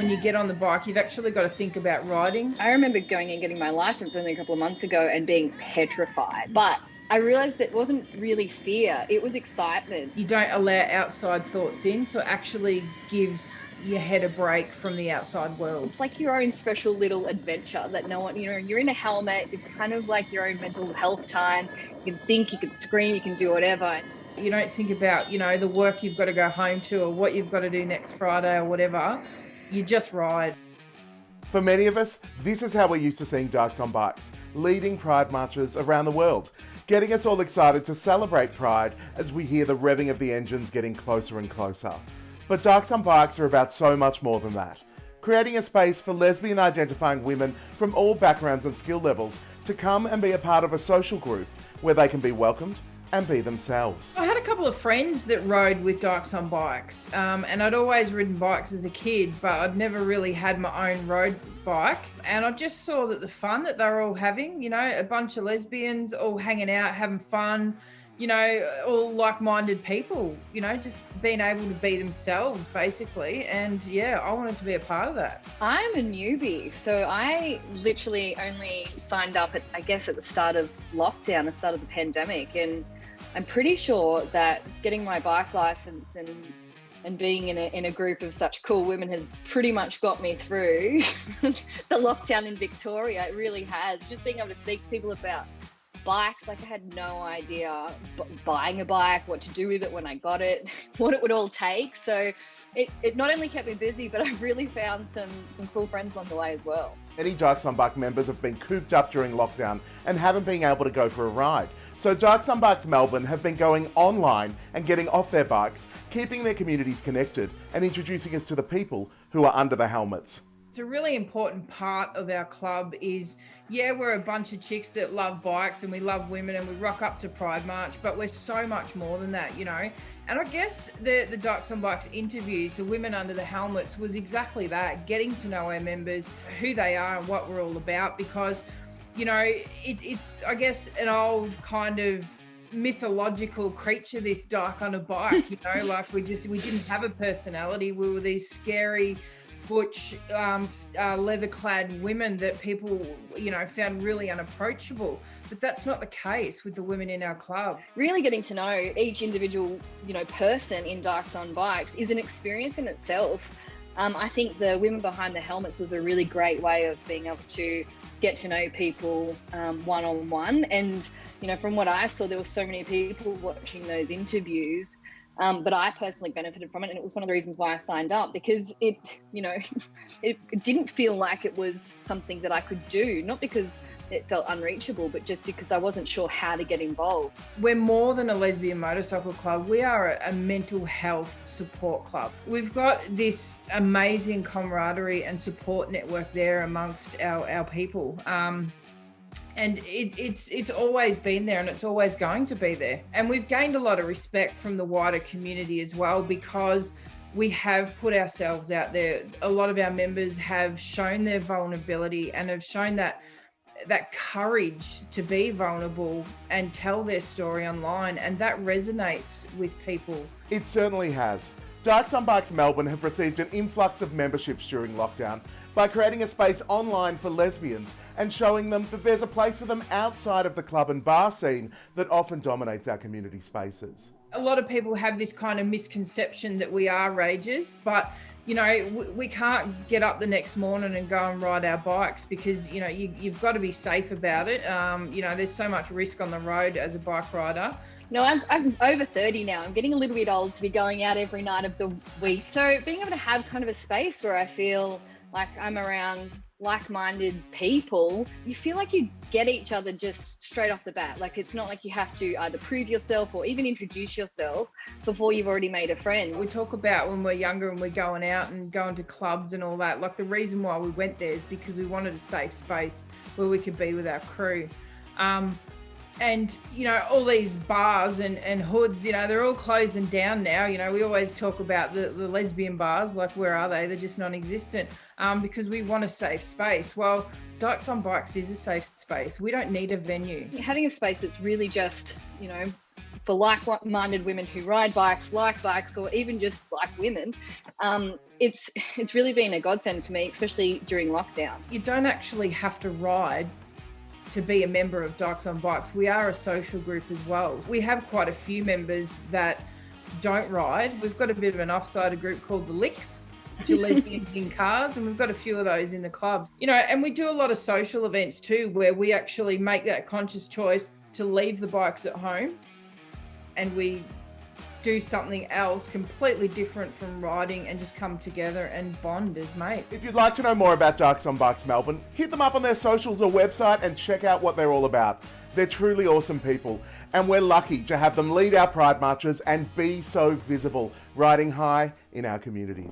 when you get on the bike, you've actually got to think about riding. I remember going and getting my license only a couple of months ago and being petrified. But I realized that wasn't really fear, it was excitement. You don't allow outside thoughts in, so it actually gives your head a break from the outside world. It's like your own special little adventure that no one, you're in a helmet. It's kind of like your own mental health time. You can think, you can scream, you can do whatever. You don't think about, the work you've got to go home to or what you've got to do next Friday or whatever. You just ride. For many of us, this is how we're used to seeing Dykes on bikes, leading Pride marches around the world, getting us all excited to celebrate Pride as we hear the revving of the engines getting closer and closer. But Dykes on bikes are about so much more than that, creating a space for lesbian identifying women from all backgrounds and skill levels to come and be a part of a social group where they can be welcomed and be themselves. I had a couple of friends that rode with Dykes on bikes, and I'd always ridden bikes as a kid, but I'd never really had my own road bike. And I just saw that the fun that they were all having, a bunch of lesbians all hanging out, having fun, all like-minded people, just being able to be themselves basically. And yeah, I wanted to be a part of that. I'm a newbie, so I literally only signed up at the start of lockdown, the start of the pandemic, and I'm pretty sure that getting my bike license and being in a group of such cool women has pretty much got me through the lockdown in Victoria. It really has. Just being able to speak to people about bikes, like I had no idea buying a bike, what to do with it when I got it, what it would all take. So it not only kept me busy, but I've really found some cool friends along the way as well. Many Dykes on Bike members have been cooped up during lockdown and haven't been able to go for a ride. So Dykes on Bikes Melbourne have been going online and getting off their bikes, keeping their communities connected and introducing us to the people who are under the helmets. It's a really important part of our club is, we're a bunch of chicks that love bikes and we love women and we rock up to Pride March, but we're so much more than that, And I guess the Dykes on Bikes interviews, the women under the helmets, was exactly that, getting to know our members, who they are and what we're all about, because, it's, I guess, an old kind of mythological creature, this dyke on a bike, like we didn't have a personality. We were these scary, butch, leather-clad women that people, found really unapproachable. But that's not the case with the women in our club. Really getting to know each individual, person in Dykes on Bikes is an experience in itself. I think the women behind the helmets was a really great way of being able to get to know people one-on-one. And, from what I saw, there were so many people watching those interviews. But I personally benefited from it, and it was one of the reasons why I signed up, because it didn't feel like it was something that I could do, not because it felt unreachable, but just because I wasn't sure how to get involved. We're more than a lesbian motorcycle club. We are a mental health support club. We've got this amazing camaraderie and support network there amongst our people. And it's always been there and it's always going to be there. And we've gained a lot of respect from the wider community as well, because we have put ourselves out there. A lot of our members have shown their vulnerability and have shown that courage to be vulnerable and tell their story online, and that resonates with people. It certainly has. Dykes on Bikes Melbourne have received an influx of memberships during lockdown by creating a space online for lesbians and showing them that there's a place for them outside of the club and bar scene that often dominates our community spaces. A lot of people have this kind of misconception that we are rages, but we can't get up the next morning and go and ride our bikes because, you've got to be safe about it. There's so much risk on the road as a bike rider. No, I'm over 30 now. I'm getting a little bit old to be going out every night of the week. So being able to have kind of a space where I feel like I'm around like-minded people, you feel like you get each other just straight off the bat. Like, it's not like you have to either prove yourself or even introduce yourself before you've already made a friend. We talk about when we're younger and we're going out and going to clubs and all that. Like, the reason why we went there is because we wanted a safe space where we could be with our crew. And, all these bars and hoods, they're all closing down now. We always talk about the lesbian bars, like, where are they? They're just non-existent, because we want a safe space. Well, Dykes on Bikes is a safe space. We don't need a venue. Having a space that's really just, for like-minded women who ride bikes, like bikes, or even just like women. It's really been a godsend for me, especially during lockdown. You don't actually have to ride to be a member of Dykes on Bikes. We are a social group as well. We have quite a few members that don't ride. We've got a bit of an off-cider group called the Licks, which are lesbians in cars, and we've got a few of those in the club. You know, and we do a lot of social events too, where we actually make that conscious choice to leave the bikes at home and we do something else completely different from riding and just come together and bond as mates. If you'd like to know more about Dykes on Bikes Melbourne, hit them up on their socials or website and check out what they're all about. They're truly awesome people, and we're lucky to have them lead our Pride marches and be so visible, riding high in our communities.